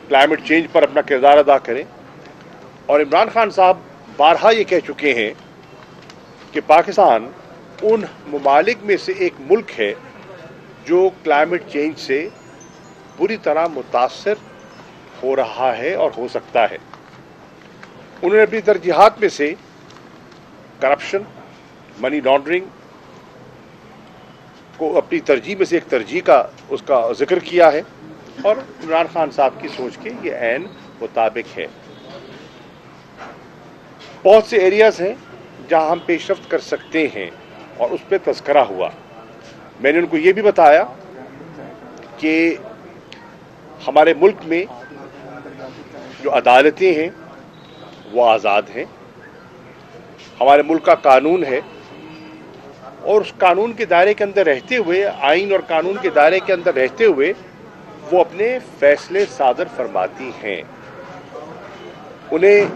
Climate change पर अपना किरदार अदा करें। और इमरान खान साहब बारहा ये कह चुके हैं कि पाकिस्तान उन ममालिक में से एक मुल्क है जो क्लाइमेट चेंज से बुरी तरह मुतासर हो रहा है और हो सकता है। उन्होंने अपनी तरजीहात में से करप्शन, मनी लॉन्ड्रिंग को अपनी तरजीह में से एक तरजीह का उसका जिक्र किया है और इमरान खान साहब की सोच के ये ऐन मुताबिक है। बहुत से एरियाज हैं जहां हम पेशरफ्त कर सकते हैं और उस पर तज़किरा हुआ। मैंने उनको ये भी बताया कि हमारे मुल्क में जो अदालतें हैं वो आज़ाद हैं, हमारे मुल्क का कानून है और उस कानून के दायरे के अंदर रहते हुए, आइन और कानून के दायरे के अंदर रहते हुए वो अपने फैसले सादर फरमाती हैं। उन्हें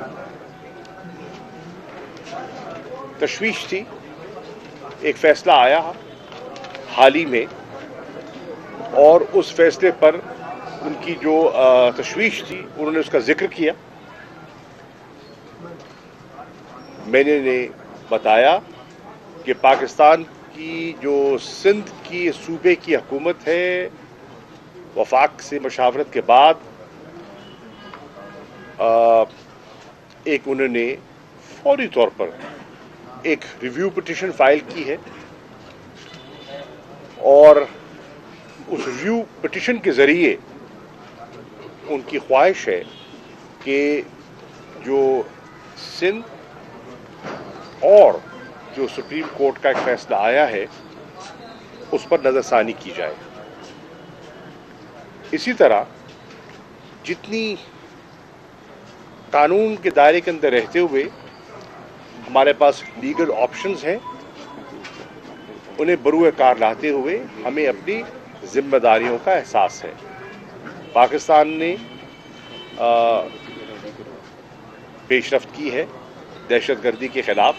तशवीश थी, एक फैसला आया हाल ही में और उस फैसले पर उनकी जो तशवीश थी उन्होंने उसका जिक्र किया। मैंने बताया कि पाकिस्तान की जो सिंध की सूबे की हुकूमत है, वफाक से मशावरत के बाद एक उन्होंने फौरी तौर पर एक रिव्यू पिटीशन फाइल की है और उस रिव्यू पिटीशन के ज़रिए उनकी ख्वाहिश है कि जो सिंध और जो सुप्रीम कोर्ट का एक फैसला आया है उस पर नज़रसानी की जाए। इसी तरह जितनी कानून के दायरे के अंदर रहते हुए हमारे पास लीगल ऑप्शंस हैं, उन्हें बरूए कार लाते हुए हमें अपनी जिम्मेदारियों का एहसास है। पाकिस्तान ने पेशरफ्त की है दहशतगर्दी के ख़िलाफ़,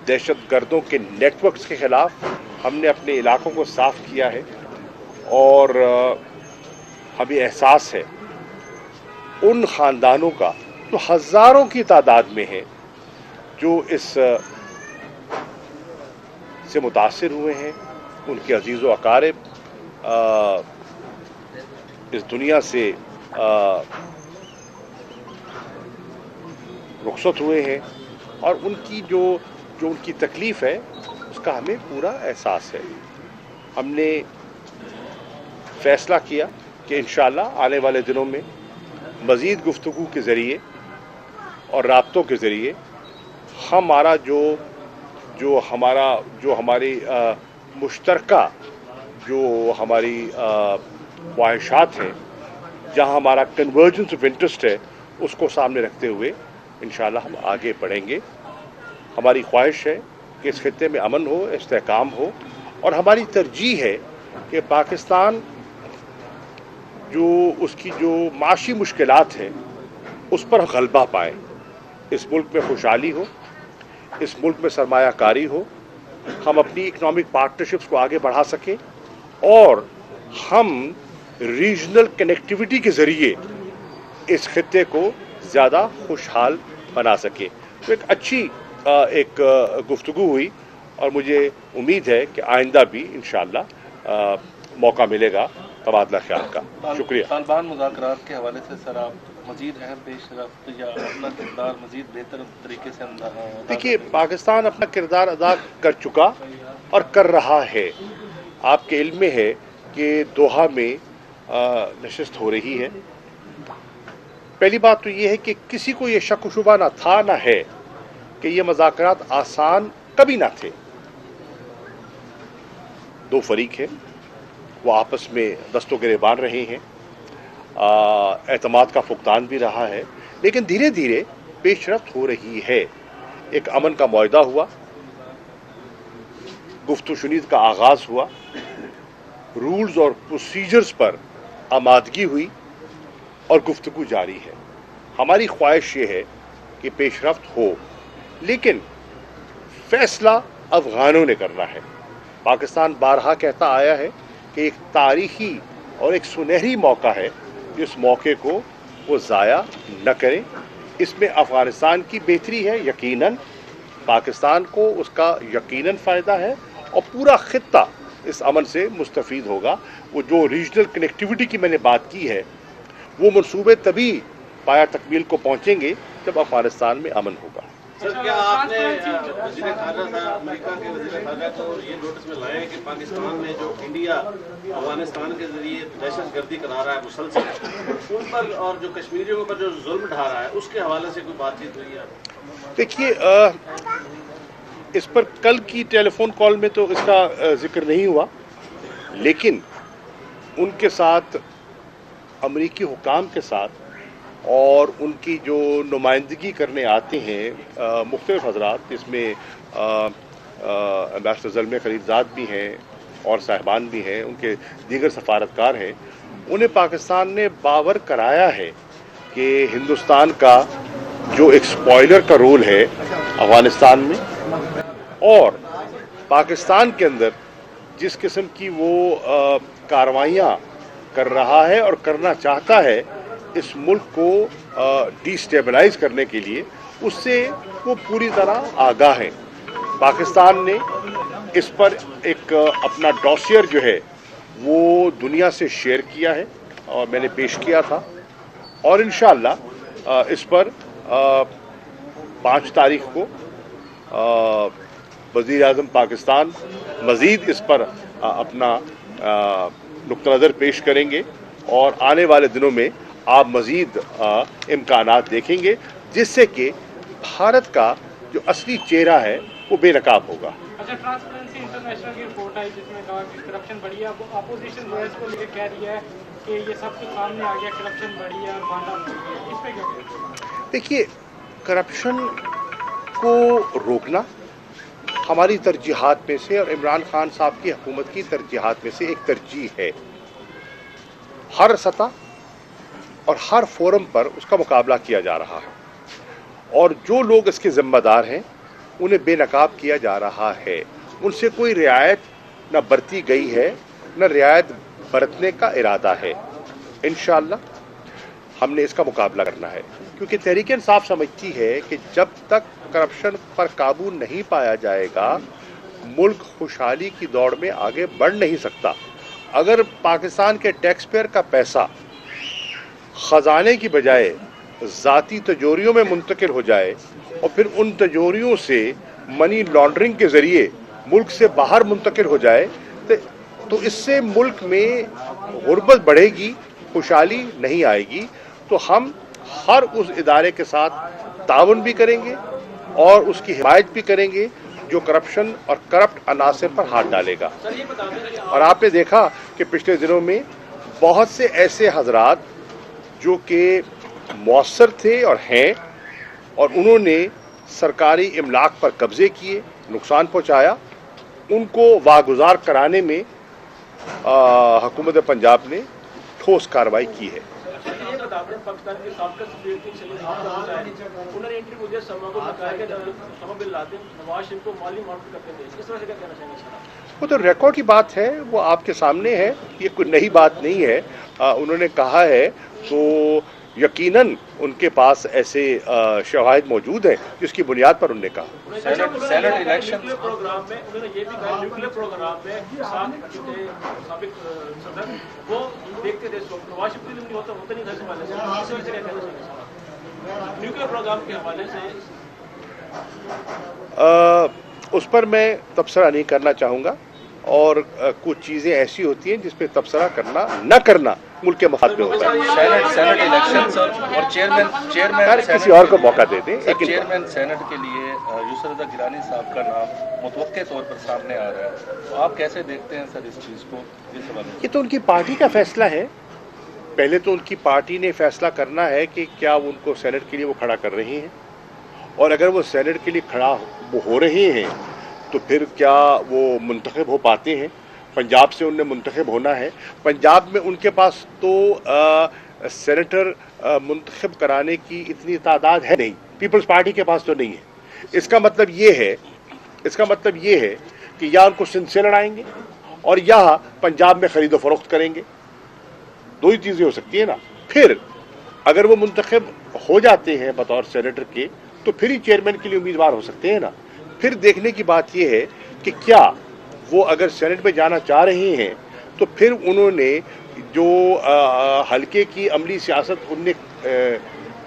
दहशतगर्दों के नेटवर्क्स के ख़िलाफ़ हमने अपने इलाकों को साफ़ किया है और हमें एहसास है उन ख़ानदानों का जो हज़ारों की तादाद में है जो इस से मुतासिर हुए हैं, उनके अजीज़ व अकारिब इस दुनिया से रुखसत हुए हैं और उनकी जो उनकी तकलीफ़ है उसका हमें पूरा एहसास है। हमने फ़ैसला किया कि इंशाअल्लाह आने वाले दिनों में मज़ीद गुफ्तगू के ज़रिए और राब्तों के ज़रिए हमारा जो हमारी मुश्तरका जो हमारी ख्वाहिशात हैं, जहाँ हमारा कन्वर्जेंस ऑफ इंटरेस्ट है, उसको सामने रखते हुए इंशाअल्लाह हम आगे बढ़ेंगे। हमारी ख्वाहिश है कि इस खित्ते में अमन हो, इस्तेहकाम हो और हमारी तरजीह है कि पाकिस्तान जो उसकी जो माशी मुश्किलात हैं उस पर गलबा पाए, इस मुल्क में खुशहाली हो, इस मुल्क में सरमायाकारी हो, हम अपनी इकनॉमिक पार्टनरशिप्स को आगे बढ़ा सकें और हम रीजनल कनेक्टिविटी के ज़रिए इस खित्ते को ज़्यादा खुशहाल बना सकें। तो एक अच्छी एक गुफ्तगू हुई और मुझे उम्मीद है कि आइंदा भी इंशाअल्लाह मौका मिलेगा तबादला ख्याल का। शुक्रिया। तालिबान मुज़ाकरात के हवाले से सर आप मज़ीद अहम पेशरफ्त या अपना किरदार मज़ीद बेहतर तरीके से देखिए, पाकिस्तान अपना किरदार अदा कर चुका और कर रहा है। आपके इल्म में है कि दोहा में नशिस्त हो रही है। पहली बात तो ये है कि किसी को ये शक व शुबा ना था ना है कि ये मुज़ाकरात आसान कभी ना थे। दो फरीक हैं, वो आपस में दस्तों गिरेबान रहे हैं, एतमाद का फुकदान भी रहा है, लेकिन धीरे धीरे पेशरफ्त हो रही है। एक अमन का मुआहदा हुआ, गुफ्तगू शुनीद का आगाज़ हुआ, रूल्स और प्रोसीजर्स पर आमादगी हुई और गुफ्तगू जारी है। हमारी ख्वाहिश ये है कि पेशरफ्त हो, लेकिन फैसला अफगानों ने करना है। पाकिस्तान बारहा कहता आया है कि एक तारीखी और एक सुनहरी मौका है, जिस मौके को وہ ضائع न करें। इसमें अफ़गानिस्तान की बेहतरी है, यकीनन पाकिस्तान को उसका यकीनन फ़ायदा है और पूरा ख़ित्ता इस अमन से मुस्तफ़ीद होगा। वो जो रीजनल कनेक्टिविटी की मैंने बात की है, वो मंसूबे तभी पाया तकमील को पहुँचेंगे जब अफ़गानिस्तान में अमन होगा। सर, क्या आपने वज़ीर ख़ारजा साहब अमेरिका के वज़ीर ख़ारजा को ये नोटिस में लाए कि पाकिस्तान में जो इंडिया अफ़गानिस्तान के ज़रिए दहशतगर्दी करा रहा है मुसलसल, उन पर और जो कश्मीरियों पर जो जुल्म ढा रहा है, उसके हवाले से कोई बातचीत हुई है? देखिए, इस पर कल की टेलीफोन कॉल में तो इसका जिक्र नहीं हुआ, लेकिन उनके साथ अमरीकी हुकाम के साथ और उनकी जो नुमाइंदगी करने आते हैं मुख्तलिफ हज़रात, जिसमें एम्बेसडर ज़ल्मे खलीलज़ाद भी हैं और साहिबान भी हैं, उनके दीगर सफारतकार हैं, उन्हें पाकिस्तान ने बावर कराया है कि हिंदुस्तान का जो एक स्पॉइलर का रोल है अफ़गानिस्तान में, और पाकिस्तान के अंदर जिस किस्म की वो कार्रवाइयाँ कर रहा है और करना चाहता है इस मुल्क को डिस्टेबलाइज करने के लिए, उससे वो पूरी तरह आगाह हैं। पाकिस्तान ने इस पर एक अपना डॉसियर जो है वो दुनिया से शेयर किया है और मैंने पेश किया था, और इंशाअल्लाह इस पर 5 तारीख को वज़ीर आज़म पाकिस्तान मज़ीद इस पर अपना नुक्ता नज़र पेश करेंगे और आने वाले दिनों में आप मज़ीद इम्कानात देखेंगे जिससे कि भारत का जो असली चेहरा है वो बेनकाब होगा। अच्छा, ट्रांसपेरेंसी इंटरनेशनल की रिपोर्ट आई जिसमें कहा कि करप्शन बढ़ी है। अपोजिशन जो है इसको लेकर कह रही है कि ये सब कुछ सामने आ गया, करप्शन बढ़ी है और भांडा बढ़ गया। इस पे क्या कहेंगे? देखिए, करप्शन को रोकना हमारी तरजीहात में से और इमरान खान साहब की हुकूमत की तरजीहात में से एक तरजीह है। हर सतह और हर फोरम पर उसका मुकाबला किया जा रहा है और जो लोग इसके ज़िम्मेदार हैं उन्हें बेनकाब किया जा रहा है। उनसे कोई रियायत न बरती गई है न रियायत बरतने का इरादा है। इंशाअल्लाह हमने इसका मुकाबला करना है, क्योंकि तहरीक इंसाफ समझती है कि जब तक करप्शन पर काबू नहीं पाया जाएगा मुल्क खुशहाली की दौड़ में आगे बढ़ नहीं सकता। अगर पाकिस्तान के टैक्स पेयर का पैसा ख़जाने की बजाय ज़ाती तिजोरियों में मुंतकिल हो जाए और फिर उन तिजोरियों से मनी लॉन्ड्रिंग के ज़रिए मुल्क से बाहर मुंतकिल हो जाए तो इससे मुल्क में गुर्बत बढ़ेगी, खुशहाली नहीं आएगी। तो हम हर उस इदारे के साथ ताउन भी करेंगे और उसकी हिमायत भी करेंगे जो करप्शन और करप्ट अनासर पर हाथ डालेगा। और आपने देखा कि पिछले दिनों में बहुत से ऐसे हजरात जो कि मौसर थे और हैं और उन्होंने सरकारी इमलाक पर कब्जे किए, नुकसान पहुंचाया, उनको वागुजार कराने में हुकूमत पंजाब ने ठोस कार्रवाई की है। पाकिस्तान के साबिक़ सिक्योरिटी उन्होंने इंटरव्यू दिया, समा को बताया कि उसामा बिन लादेन नवाज शरीफ को माली मदद करते थे। इस तरह से क्या कहना चाहेंगे? वो तो रिकॉर्ड की बात है, वो आपके सामने है, ये कोई नई बात नहीं है। उन्होंने कहा है तो यकीनन उनके पास ऐसे शवाहिद मौजूद हैं जिसकी बुनियाद पर उन्होंने कहा। सेनेट इलेक्शन प्रोग्राम में उन्होंने ये भी कहा, न्यूक्लियर प्रोग्राम में साबिक़ सदर वो देखते थे, नवाज शरीफ नहीं होता नहीं था इस हवाले से। इस वजह से क्या कहना चाहिए न्यूक्लियर प्रोग्राम के हवाले से? उस पर मैं तबसरा नहीं करना चाहूँगा और कुछ चीज़ें ऐसी होती हैं जिस पर तबसरा करना न करना मुल्क के मफाद में होता है। सेनेट इलेक्शन और चेयरमैन किसी और को मौका दे दें। चेयरमैन सेनेट के लिए यूसुफ रज़ा गिलानी साहब का नाम मुतवक्के तौर पर सामने आ रहा है, तो आप कैसे देखते हैं सर इस चीज़ को? ये तो उनकी पार्टी का फैसला है। पहले तो उनकी पार्टी ने फैसला करना है कि क्या उनको सेनेट के लिए वो खड़ा कर रही हैं, और अगर वो सेनेट के लिए खड़ा हो रहे हैं तो फिर क्या वो मुंतखब हो पाते हैं? पंजाब से उन्हें मुंतखब होना है। पंजाब में उनके पास तो सेनेटर मुंतखब कराने की इतनी तादाद है नहीं, पीपल्स पार्टी के पास तो नहीं है। इसका मतलब ये है कि या उनको सिंध से लड़ाएंगे और या पंजाब में खरीदो फरोख्त करेंगे, दो ही चीज़ें हो सकती है ना। फिर अगर वो मुंतखब हो जाते हैं बतौर सेनेटर के तो फिर ही चेयरमैन के लिए उम्मीदवार हो सकते हैं ना। फिर देखने की बात यह है कि क्या वो अगर सेनेट में जाना चाह रहे हैं तो फिर उन्होंने जो हल्के की अमली सियासत उनने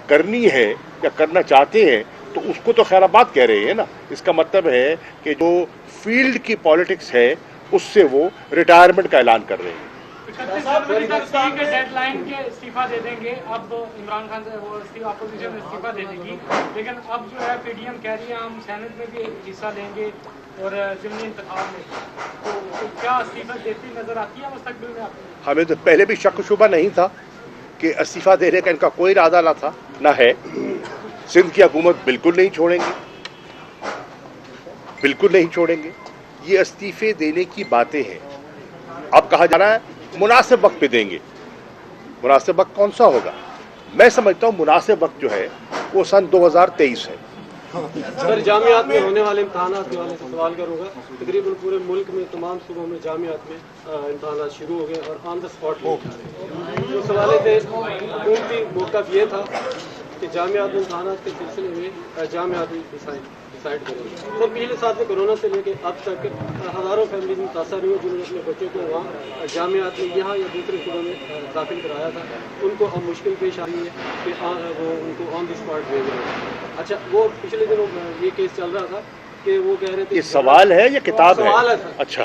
करनी है या करना चाहते हैं तो उसको तो खैराबाद कह रहे हैं ना। इसका मतलब है कि जो फील्ड की पॉलिटिक्स है उससे वो रिटायरमेंट का ऐलान कर रहे हैं। 31 जनवरी तक के डेडलाइन के इस्तीफा दे देंगे। अब इमरान खान से वो अपोजिशन इस्तीफा दे देगी, लेकिन अब जो है पीडीएम कह रही है हम सेनेट में भी हिस्सा लेंगे और ज़िमनी इंतखाब में, तो क्या इस्तीफा देती नजर आती है मुस्तकबिल में आपको? हमें तो पहले भी शक शुबा नहीं था कि इस्तीफा देने का इनका कोई इरादा ना था, ना है। सिंध की हुकूमत बिल्कुल नहीं छोड़ेंगे, बिल्कुल नहीं छोड़ेंगे। ये इस्तीफे देने की बातें हैं। अब कहा जा रहा है मुनासिब वक्त पे देंगे। मुनासिब वक्त कौन सा होगा? मैं समझता हूँ मुनासिब वक्त जो है वो सन 2023 है। सर, जामियात में होने वाले इम्तहानात के वाले से सवाल करूँगा। तकरीबन पूरे मुल्क में तमाम सूबों में जामियात में इम्तहानात शुरू हो गए और ऑन द स्पॉट जो सवाल थे हुकूमती मौक़िफ़ ये था कि जामियात में इम्तहानात के सिलसिले में जामियात डिसाइड करेंगे। सर, पिछले साल से कोरोना से लेकर अब तक हज़ारों फैमिलीज मुतासर हुई जिन्होंने अपने बच्चों को वहाँ जामियात में यहाँ या दूसरे सूबों में दाखिल कराया था। उनको अब मुश्किल पेश आ रही है कि वो उनको ऑन द स्पॉट भेज रहे हैं। अच्छा, वो पिछले दिनों ये केस चल रहा था कि वो कह रहे थे ये सवाल है या किताब है? सवाल है सर। अच्छा,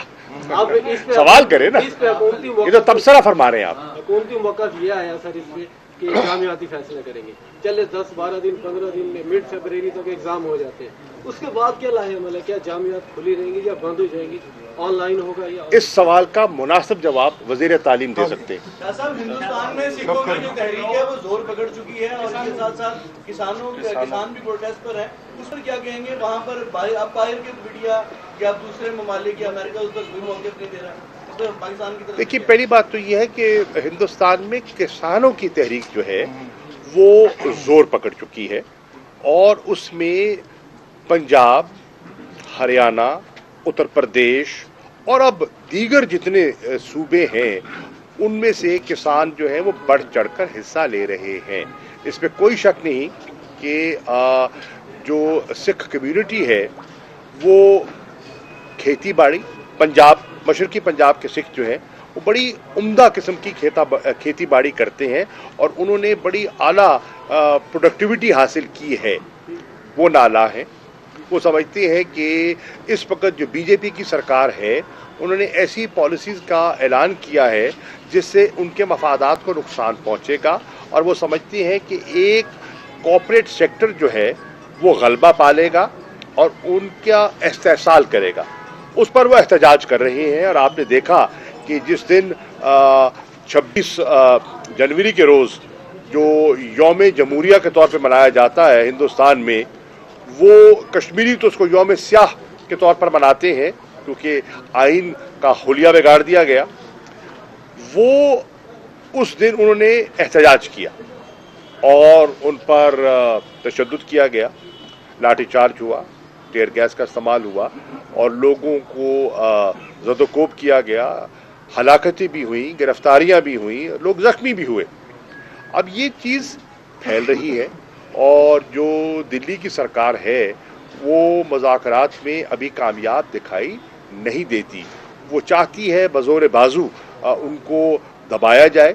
आप इस पे सवाल करें ना, इस पे हुकूमती ये तो तबसरा फरमा रहे हैं आप। हुकूमती मौक़िफ़ ये आया सर इस पे कि जामियाती फैसले करेंगे। चले 10-12 दिन 15 दिन में मिड फरवरी तक एग्जाम हो जाते हैं, उसके बाद क्या लाहेअमल है? क्या जामियात खुली रहेंगी या बंद हो जाएंगी? ऑनलाइन होगा या? इस सवाल का मुनासिब जवाब वज़ीर तालीम दे सकते हैं। साहब, हिंदुस्तान में सिखों की जो तहरीक है वो जोर पकड़ चुकी है और इसके साथ साथ किसान भी प्रोटेस्ट पर है, उस पर क्या कहेंगे? वहाँ पर आप बाहर के मीडिया या दूसरे ममालिक या अमेरिका उस पर कोई मौक़िफ़ नहीं दे रहा है। पाकिस्तान की तरफ देखिए, पहली बात तो यह है कि हिंदुस्तान में किसानों की तहरीक जो है वो जोर पकड़ चुकी है और उसमें पंजाब, हरियाणा, उत्तर प्रदेश और अब दीगर जितने सूबे हैं उनमें से किसान जो है वो बढ़ चढ़कर हिस्सा ले रहे हैं। इसमें कोई शक नहीं कि जो सिख कम्युनिटी है वो खेती बाड़ी, पंजाब मशरकी पंजाब के सिख जो हैं वो बड़ी उम्दा किस्म की खेती बाड़ी करते हैं और उन्होंने बड़ी आला प्रोडक्टिविटी हासिल की है। वो नाला हैं, वो समझते हैं कि इस वक्त जो बीजेपी की सरकार है उन्होंने ऐसी पॉलिसीज़ का ऐलान किया है जिससे उनके मफादात को नुकसान पहुँचेगा और वो समझते हैं कि एक कॉर्पोरेट सेक्टर जो है वो गलबा पालेगा और उनका इस्तेहसाल करेगा। उस पर वो एहतजाज कर रहे हैं और आपने देखा कि जिस दिन 26 जनवरी के रोज़ जो यौम जमहूरिया के तौर पे मनाया जाता है हिंदुस्तान में, वो कश्मीरी तो उसको यौम स्याह के तौर पर मनाते हैं क्योंकि आइन का हुलिया बिगाड़ दिया गया। वो उस दिन उन्होंने एहतजाज किया और उन पर तशद्दुद किया गया, लाठीचार्ज हुआ, टेयर गैस का इस्तेमाल हुआ और लोगों को ज़दोकोब किया गया, हलाकतें भी हुई, गिरफ्तारियां भी हुई, लोग ज़ख्मी भी हुए। अब ये चीज़ फैल रही है और जो दिल्ली की सरकार है वो मुज़ाकरात में अभी कामयाब दिखाई नहीं देती। वो चाहती है बज़ोर बाजू उनको दबाया जाए।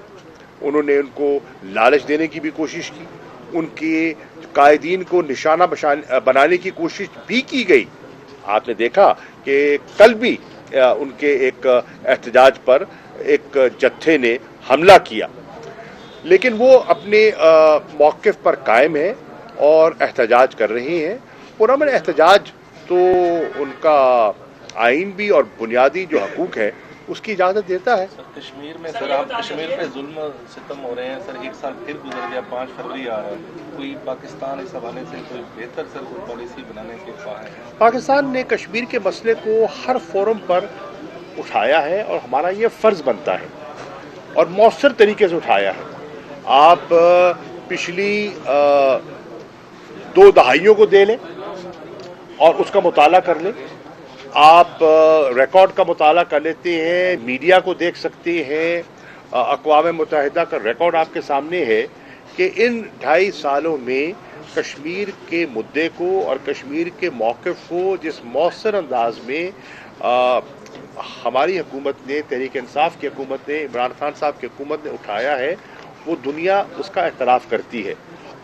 उन्होंने उनको लालच देने की भी कोशिश की, उनके कायदीन को निशाना बनाने की कोशिश भी की गई। आपने देखा कि कल भी उनके एक एहतजाज पर एक जत्थे ने हमला किया, लेकिन वो अपने मौक़िफ़ पर कायम है और एहतजाज कर रहे हैं। पुरअमन एहतजाज तो उनका आइन भी और बुनियादी जो हकूक़ है उसकी इजाज़त देता है। सर, कश्मीर में सर आप कश्मीर पे जुल्म सितम हो रहे हैं सर, एक साल फिर गुजर गया, 5 फरवरी आ रहा है, कोई पाकिस्तान इस हवाले से कोई बेहतर सर कोई पॉलिसी बनाने के ख्वाह है? पाकिस्तान ने कश्मीर के मसले को हर फोरम पर उठाया है और हमारा ये फ़र्ज़ बनता है और मौसर तरीके से उठाया है। आप पिछली 2 दहाइयों को दे लें और उसका मुताला कर लें, आप रिकॉर्ड का मुताला कर लेते हैं, मीडिया को देख सकते हैं, अक़वाम मुत्तहिदा का रिकॉर्ड आपके सामने है کہ इन 2.5 सालों में कश्मीर के मुद्दे को और कश्मीर के मौक़िफ़ को जिस मौसर अंदाज में हमारी हुकूमत ने, तहरीक इंसाफ की हुकूमत ने, इमरान खान साहब की हुकूमत ने उठाया है, वो दुनिया उसका एतराफ़ करती है।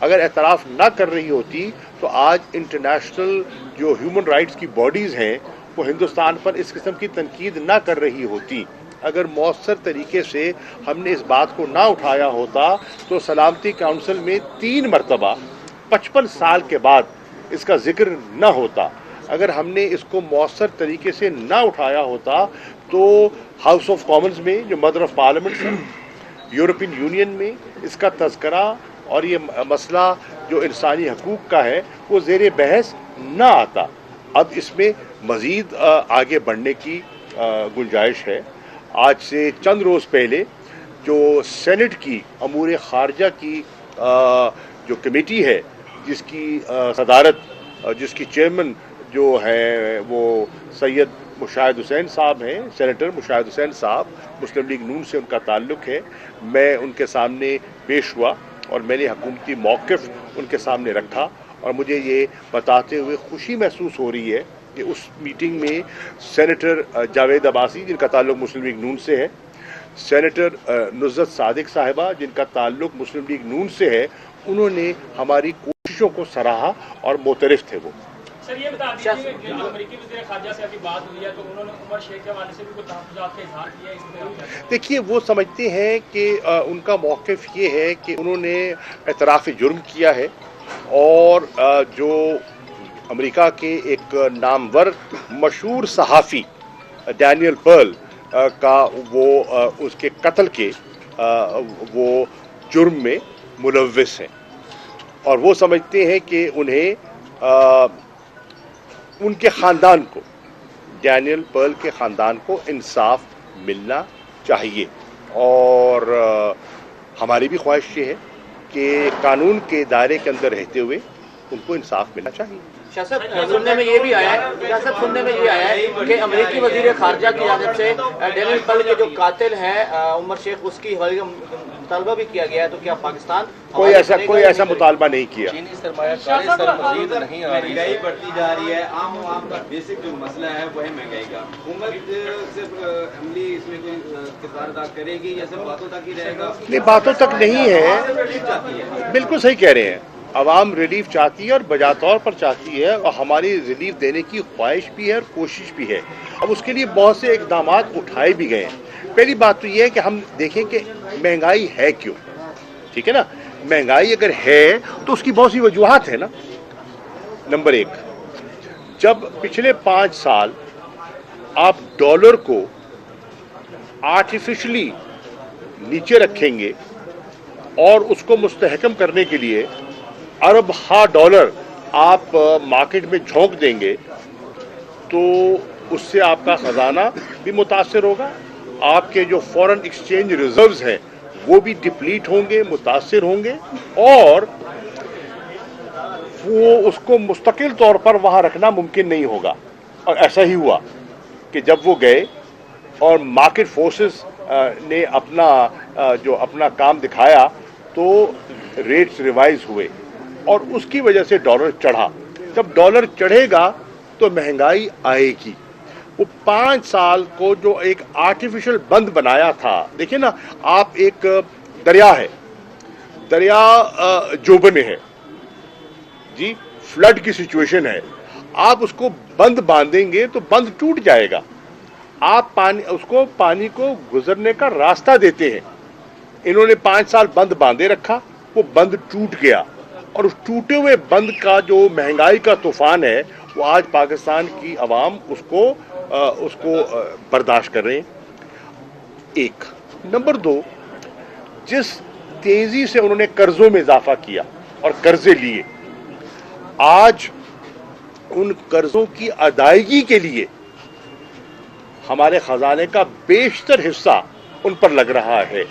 अगर एतराफ़ ना कर रही होती तो आज इंटरनेशनल जो ह्यूमन राइट्स की बॉडीज़ हैं वो हिंदुस्तान पर इस किस्म की तनकीद ना कर रही होती। अगर मौसर तरीके से हमने इस बात को ना उठाया होता तो सलामती काउंसिल में 3 मरतबा 55 साल के बाद इसका जिक्र ना होता। अगर हमने इसको मौसर तरीके से ना उठाया होता तो हाउस ऑफ कॉमन्स में, जो मदर ऑफ पार्लियामेंट है, यूरोपियन यूनियन में इसका तज़करा और ये मसला जो इंसानी हकूक़ का है वो ज़ेर बहस ना आता। अब इसमें मज़ीद आगे बढ़ने की गुंजाइश है। आज से चंद रोज़ पहले जो सेनेट की अमूर ख़ारजा की जो कमेटी है, जिसकी सदारत, जिसकी चेयरमैन जो है वो सैयद मुशाहिद हुसैन साहब हैं, सेनेटर मुशाहिद हुसैन साहब, मुस्लिम लीग नून से उनका ताल्लुक़ है। मैं उनके सामने पेश हुआ और मैंने हुकूमती मौक़िफ़ उनके सामने रखा और मुझे ये बताते हुए खुशी महसूस हो रही है कि उस मीटिंग में सेनेटर जावेद अब्बासी, जिनका ताल्लुक़ मुस्लिम लीग नून से है, सेनेटर नुज़रत सादिक साहिबा, जिनका ताल्लुक़ मुस्लिम लीग नून से है, उन्होंने हमारी कोशिशों को सराहा और मोतरफ़ थे वो। सर ये बता दीजिए कि अमेरिकी वज़ीर ख़ारजा से आपकी बात हुई है तो उन्होंने उमर शेख के हवाले से भी कुछ तहफ़्फ़ुज़ात का इज़हार किया है इसमें? देखिए, वो समझते हैं कि उनका मौक़िफ़ ये है कि उन्होंने एतराफ़ जुर्म किया है और जो अमेरिका के एक नामवर मशहूर सहाफ़ी डैनियल पर्ल का वो उसके कत्ल के वो जुर्म में मुलव्विस हैं और वो समझते हैं कि उन्हें उनके ख़ानदान को, डैनियल पर्ल के ख़ानदान को इंसाफ मिलना चाहिए और हमारी भी ख्वाहिश ये है कि कानून के दायरे के अंदर रहते हुए उनको इंसाफ मिलना चाहिए। सियासत सुनने में ये भी आया है कि अमेरिकी वज़ीर ख़ारजा की जानिब से डैनियल पर्ल के जो कातिल हैं उमर शेख, उसकी हवाले मुतालबा भी किया गया है, तो क्या पाकिस्तान कोई ऐसा मुतालबा नहीं किया। चीनी सरमायाकारी सर मज़ीद नहीं आ रही, महंगाई बढ़ती जा रही है, आम का बेसिक जो मसला है वो है महंगाई का। हुकूमत सिर्फ अमली इसमें कोई किरदार अदा करेगी या सिर्फ बातों तक ही रहेगा? नहीं, बातों तक नहीं है, बिल्कुल सही कह रहे हैं। आवाम रिलीफ चाहती है और बजा तौर पर चाहती है और हमारी रिलीफ देने की ख्वाहिश भी है और कोशिश भी है। अब उसके लिए बहुत से इकदाम उठाए भी गए हैं। पहली बात तो ये है कि हम देखें कि महंगाई है क्यों, ठीक है ना। महंगाई अगर है तो उसकी बहुत सी वजूहात है ना। नंबर 1, जब पिछले 5 साल आप डॉलर को आर्टिफिशियली नीचे रखेंगे और उसको मुस्तहकम करने के लिए अरब हा डॉलर आप मार्केट में झोंक देंगे तो उससे आपका ख़जाना भी मुतासर होगा, आपके जो फॉरेन एक्सचेंज रिजर्व्स हैं वो भी डिप्लीट होंगे, मुतासर होंगे और वो उसको मुस्तकिल तौर पर वहाँ रखना मुमकिन नहीं होगा। और ऐसा ही हुआ कि जब वो गए और मार्केट फोर्सेस ने अपना काम दिखाया तो रेट्स रिवाइज हुए और उसकी वजह से डॉलर चढ़ा। जब डॉलर चढ़ेगा तो महंगाई आएगी। वो 5 साल को जो एक आर्टिफिशियल बंद बनाया था, देखिए ना, आप एक दरिया है, दरिया जोबन में है जी, फ्लड की सिचुएशन है, आप उसको बंद बांधेंगे तो बंद टूट जाएगा। आप पानी को गुजरने का रास्ता देते हैं। इन्होंने 5 साल बंद बांधे रखा, वो बंद टूट गया और उस टूटे हुए बंद का जो महंगाई का तूफान है वो आज पाकिस्तान की आवाम उसको बर्दाश्त कर रहे हैं। 1 नंबर 2, जिस तेजी से उन्होंने कर्जों में इजाफा किया और कर्जे लिए, आज उन कर्जों की अदायगी के लिए हमारे खजाने का बेशतर हिस्सा उन पर लग रहा है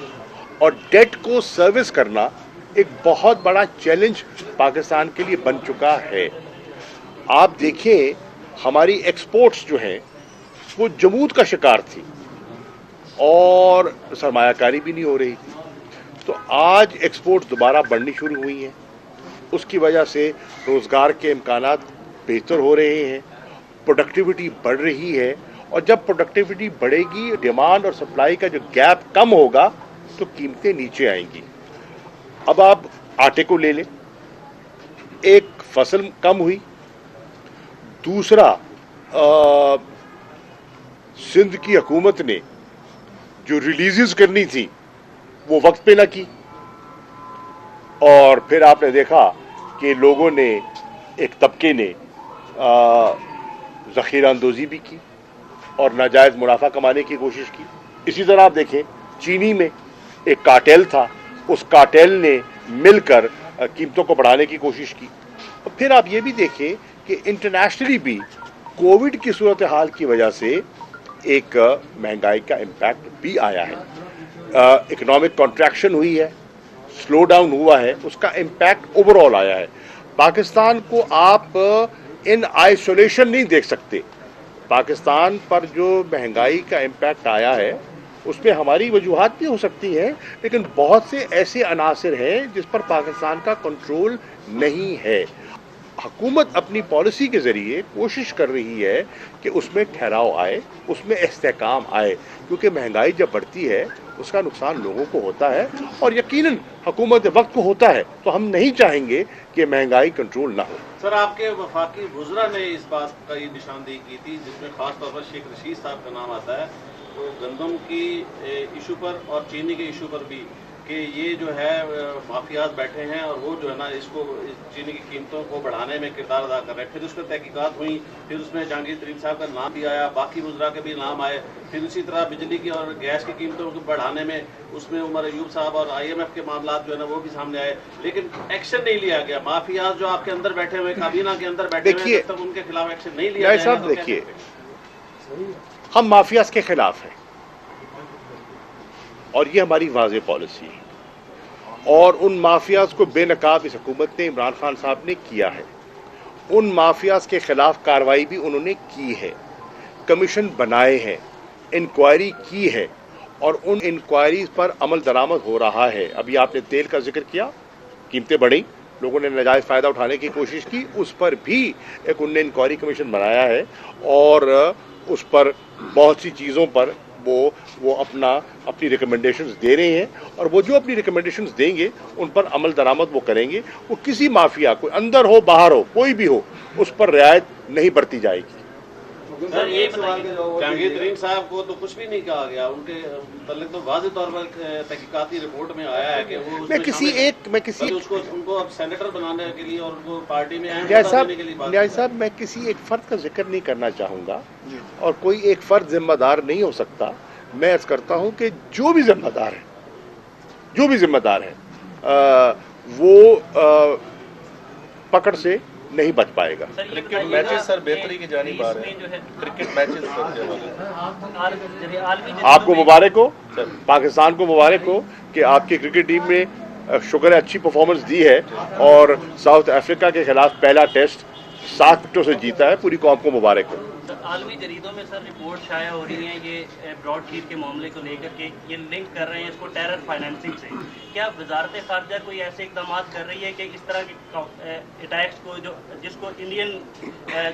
और डेट को सर्विस करना एक बहुत बड़ा चैलेंज पाकिस्तान के लिए बन चुका है। आप देखें, हमारी एक्सपोर्ट्स जो हैं वो जमूद का शिकार थी और सरमायाकारी भी नहीं हो रही थी। तो आज एक्सपोर्ट दोबारा बढ़नी शुरू हुई हैं, उसकी वजह से रोज़गार के इम्कानात बेहतर हो रहे हैं, प्रोडक्टिविटी बढ़ रही है, और जब प्रोडक्टिविटी बढ़ेगी डिमांड और सप्लाई का जो गैप कम होगा तो कीमतें नीचे आएंगी। अब आप आटे को ले लें, एक फसल कम हुई, दूसरा सिंध की हुकूमत ने जो रिलीजेस करनी थी वो वक्त पे ना की, और फिर आपने देखा कि लोगों ने, एक तबके ने ज़ख़ीरा अंदोज़ी भी की और नाजायज़ मुनाफा कमाने की कोशिश की। इसी तरह आप देखें चीनी में एक कार्टेल था, उस कार्टेल ने मिलकर कीमतों को बढ़ाने की कोशिश की। और फिर आप ये भी देखें कि इंटरनेशनली भी कोविड की सूरत हाल की वजह से एक महंगाई का इम्पैक्ट भी आया है, इकोनॉमिक कॉन्ट्रैक्शन हुई है, स्लो डाउन हुआ है, उसका इम्पैक्ट ओवरऑल आया है। पाकिस्तान को आप इन आइसोलेशन नहीं देख सकते। पाकिस्तान पर जो महंगाई का इम्पैक्ट आया है उसमें हमारी वजूहात भी हो सकती हैं, लेकिन बहुत से ऐसे अनासिर हैं जिस पर पाकिस्तान का कंट्रोल नहीं है। हुकूमत अपनी पॉलिसी के ज़रिए कोशिश कर रही है कि उसमें ठहराव आए, उसमें इस्तेहकाम आए, क्योंकि महंगाई जब बढ़ती है उसका नुकसान लोगों को होता है और यकीनन हुकूमत वक्त को होता है, तो हम नहीं चाहेंगे कि महंगाई कंट्रोल ना हो। सर, आपके वफाकी वुज़रा ने इस बात का ये निशानदेही की थी, जिसमें खास तौर पर शेख रशीद साहब का नाम आता है, तो गंदम की इशू पर और चीनी के इशू पर भी, कि ये जो है माफियाज बैठे हैं और वो जो है ना इसको चीनी की कीमतों को बढ़ाने में किरदार अदा कर रहे हैं। फिर उस पर तहकीकात हुई, फिर उसमें जहांगीर तरीन साहब का नाम भी आया, बाकी वुज़रा के भी नाम आए, फिर उसी तरह बिजली की और गैस की कीमतों को बढ़ाने में उसमें उमर अयूब साहब और IMF के मामला जो है ना वो भी सामने आए, लेकिन एक्शन नहीं लिया गया। माफियाज जो आपके अंदर बैठे हुए, काबीना के अंदर बैठे हुए, तब उनके खिलाफ एक्शन नहीं लिया जाएगा। साहब देखिए, हम माफियाज के खिलाफ हैं और ये हमारी वाज़ेह पॉलिसी है, और उन माफियाज को बेनकाब इस हुकूमत ने, इमरान खान साहब ने किया है। उन माफियाज के खिलाफ कार्रवाई भी उन्होंने की है, कमीशन बनाए हैं, इंक्वायरी की है, और उन इंक्वायरीज पर अमल दरामद हो रहा है। अभी आपने तेल का जिक्र किया, कीमतें बढ़ी, लोगों ने नाजायज़ फ़ायदा उठाने की कोशिश की, उस पर भी एक उनने इंक्वायरी कमीशन बनाया है, और उस पर बहुत सी चीज़ों पर वो अपनी रिकमेंडेशंस दे रहे हैं, और वो जो अपनी रिकमेंडेशंस देंगे उन पर अमल दरामद वो करेंगे। वो किसी माफिया को, अंदर हो बाहर हो, कोई भी हो, उस पर रियायत नहीं बरती जाएगी। सर, ये जहांगीर तरीन साहब को तो कुछ भी नहीं कहा गया, उनके मतलब तो वाज़ेह तौर पर तहकीकाती रिपोर्ट में आया है कि वो उनको अब सेनेटर बनाने के लिए और उनको पार्टी में न्याय साहब, मैं किसी एक फ़र्द का जिक्र नहीं करना चाहूँगा, और कोई एक फ़र्द जिम्मेदार नहीं हो सकता। मैं अर्ज़ करता हूँ कि जो भी जिम्मेदार है वो पकड़ से नहीं बच पाएगा। क्रिकेट मैचेस सर बेहतरी की जानिब आ रहे हैं, क्रिकेट मैचेस आपको मुबारक हो, पाकिस्तान को मुबारक हो कि आपकी क्रिकेट टीम ने शुक्र है अच्छी परफॉर्मेंस दी है, और साउथ अफ्रीका के खिलाफ पहला टेस्ट 7 विकेटों से जीता है। पूरी कौम को मुबारक हो। आलमी जरीदों में सर रिपोर्ट शाया हो रही है ये ब्रॉडशीर के मामले को लेकर के, ये लिंक कर रहे हैं इसको टेरर फाइनेंसिंग से। क्या वजारत खारजा कोई ऐसे इकदाम कर रही है कि इस तरह के अटैक्स को, जिसको इंडियन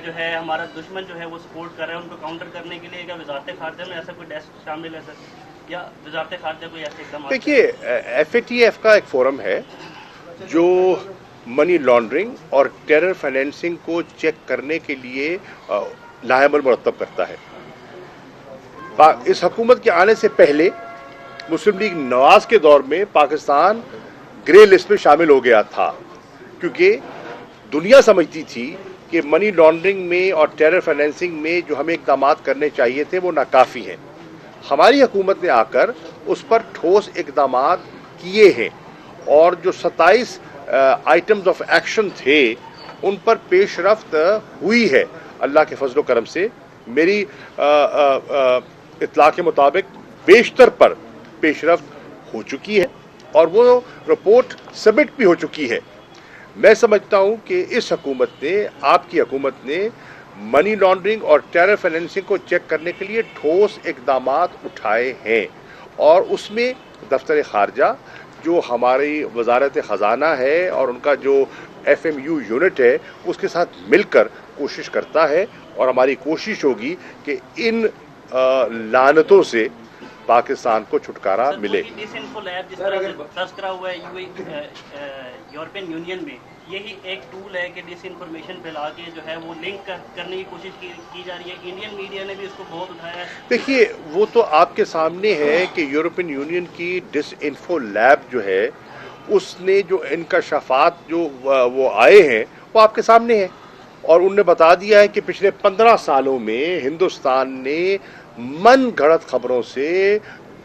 जो है हमारा दुश्मन जो है वो सपोर्ट कर रहे हैं, उनको काउंटर करने के लिए क्या वजारत खारजा में ऐसा कोई डेस्क शामिल है सर, या वजारत खारजा कोई ऐसे इकदाम? देखिए, FATF का एक फोरम है जो मनी लॉन्ड्रिंग और टेरर फाइनेंसिंग को चेक करने के लिए लाहेमल मुरतब करता है। इस हुकूमत के आने से पहले मुस्लिम लीग नवाज के दौर में पाकिस्तान ग्रे लिस्ट में शामिल हो गया था, क्योंकि दुनिया समझती थी कि मनी लॉन्ड्रिंग में और टेरर फाइनेंसिंग में जो हमें इक़दाम करने चाहिए थे वो नाकाफ़ी हैं। हमारी हुकूमत ने आकर उस पर ठोस इक़दाम किए हैं, और जो 27 आइटम्स ऑफ एक्शन थे उन पर पेशरफ्त हुई है। अल्लाह के फजल करम से मेरी इत्तला के मुताबिक बेशतर पर पेशरफ्त हो चुकी है, और वो रिपोर्ट सबमिट भी हो चुकी है। मैं समझता हूँ कि इस हुकूमत ने, आपकी हुकूमत ने मनी लॉन्ड्रिंग और टेरर फाइनेंसिंग को चेक करने के लिए ठोस इक़दाम उठाए हैं, और उसमें दफ्तर खारजा जो हमारी वजारत ख़जाना है और उनका जो FMU यूनिट है उसके साथ मिलकर कोशिश करता है, और हमारी कोशिश होगी कि इन लानतों से पाकिस्तान को छुटकारा मिले। डिसइंफो लैब जिस तरह से ट्रस्ट करा हुआ है यूरोपियन यूनियन में, यही एक टूल है कि डिसइंफॉर्मेशन फैला के जो है वो लिंक करने की कोशिश की जा रही है। इंडियन मीडिया ने भी इसको बहुत उठाया है। देखिए, वो तो आपके सामने है कि यूरोपियन यूनियन की डिसइंफो लैब जो है उसने जो इनकशाफात जो वो आए हैं वो आपके सामने है, और उनने बता दिया है कि पिछले 15 सालों में हिंदुस्तान ने मन गढ़ंत खबरों से,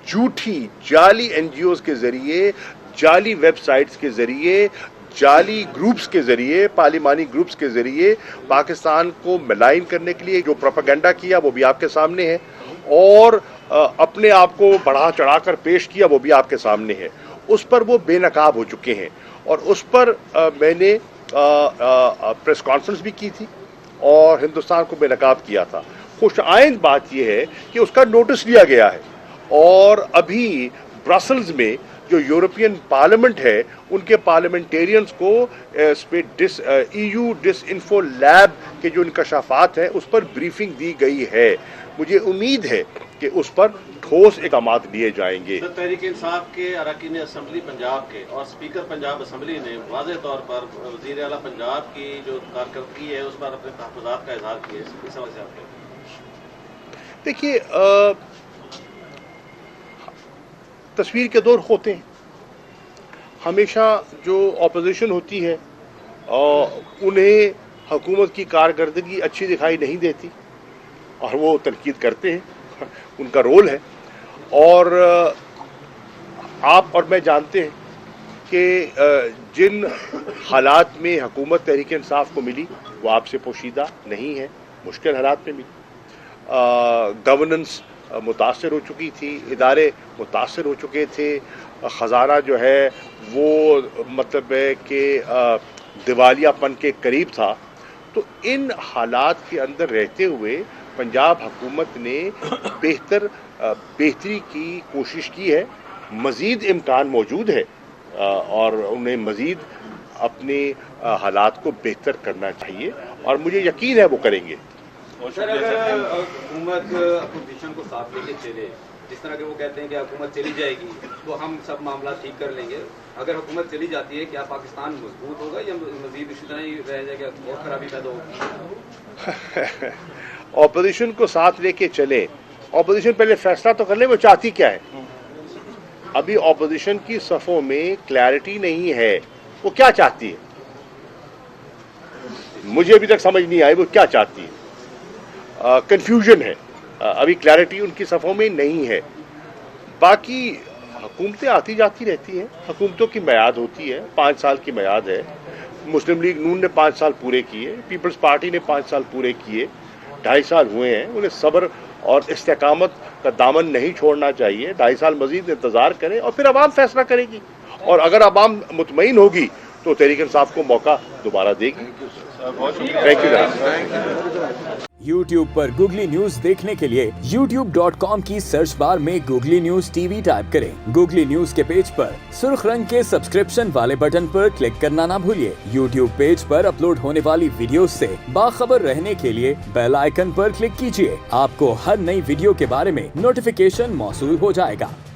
झूठी जाली NGOs के ज़रिए, जाली वेबसाइट्स के ज़रिए, जाली ग्रुप्स के ज़रिए, पार्लिमानी ग्रुप्स के ज़रिए पाकिस्तान को मलाइन करने के लिए जो प्रोपेगेंडा किया वो भी आपके सामने है, और अपने आप को बढ़ा चढ़ा कर पेश किया वो भी आपके सामने है। उस पर वो बेनकाब हो चुके हैं, और उस पर मैंने प्रेस कॉन्फ्रेंस भी की थी और हिंदुस्तान को बेनकाब किया था। खुश आइंद बात यह है कि उसका नोटिस लिया गया है, और अभी ब्रसल्स में जो यूरोपियन पार्लियामेंट है उनके पार्लियामेंटेरियंस को इस पे EU डिसइंफो लैब के जो इंकशाफात हैं उस पर ब्रीफिंग दी गई है। मुझे उम्मीद है कि उस पर ठोस इक़दामात लिए जाएंगे। तहरीक इंसाफ के अरकान असम्बली पंजाब के और स्पीकर पंजाब असम्बली ने वाज़ेह तौर पर वज़ीर आला पंजाब की जो कारकर्दगी है उस पर अपने तहफ़्फ़ुज़ात का इज़हार किया है। इस समझ से आपको देखिए, तस्वीर के दौर होते हैं, हमेशा जो अपोजिशन होती है उन्हें हुकूमत की कारकर्दगी अच्छी दिखाई नहीं देती और वो तनकीद करते हैं, उनका रोल है। और आप और मैं जानते हैं कि जिन हालात में हुकूमत तहरीक इंसाफ को मिली वो आपसे पोशीदा नहीं है, मुश्किल हालात में मिली। गवर्नेंस मुतासर हो चुकी थी, इदारे मुतासर हो चुके थे, ख़जाना जो है वो मतलब है कि दिवालियापन के करीब था। तो इन हालात के अंदर रहते हुए पंजाब हुकूमत ने बेहतरी की कोशिश की है, मज़ीद इम्कान मौजूद है, और उन्हें मज़ीद अपने हालात को बेहतर करना चाहिए, और मुझे यकीन है वो करेंगे। सर, अगर हुकूमत अपोजिशन को साथ लेके चले, जिस तरह के वो कहते हैं कि हुकूमत चली जाएगी तो हम सब मामला ठीक कर लेंगे, अगर हुकूमत चली जाती है क्या पाकिस्तान मजबूत होगा या मजीद इसी तरह ही रह जाएगा और खराबी पैदा होगी? अपोजिशन को साथ लेके चले, अपोजिशन पहले फैसला तो कर ले वो चाहती क्या है। अभी अपोजिशन की सफ़ों में क्लैरिटी नहीं है, वो क्या चाहती है मुझे अभी तक समझ नहीं आई वो क्या चाहती है। कंफ्यूजन है, अभी क्लैरिटी उनकी सफ़ों में नहीं है। बाकी हुकूमतें आती जाती रहती हैं, हुकूमतों की मियाद होती है, 5 साल की मियाद है। मुस्लिम लीग नून ने 5 साल पूरे किए, पीपल्स पार्टी ने 5 साल पूरे किए, 2.5 साल हुए हैं। उन्हें सब्र और इस्तेकामत का दामन नहीं छोड़ना चाहिए, 2.5 साल मजीद इंतज़ार करें और फिर अवाम फैसला करेगी, और अगर अवाम मुतमईन होगी तो तहरीक इंसाफ को मौका दोबारा देगी। Thank you. YouTube पर गूगली न्यूज देखने के लिए youtube.com की सर्च बार में गूगली न्यूज TV टाइप करें। गूगली न्यूज के पेज पर सुर्ख रंग के सब्सक्रिप्शन वाले बटन पर क्लिक करना ना भूलिए। YouTube पेज पर अपलोड होने वाली वीडियोस से बाखबर रहने के लिए बेल आइकन पर क्लिक कीजिए। आपको हर नई वीडियो के बारे में नोटिफिकेशन मौसूल हो जाएगा।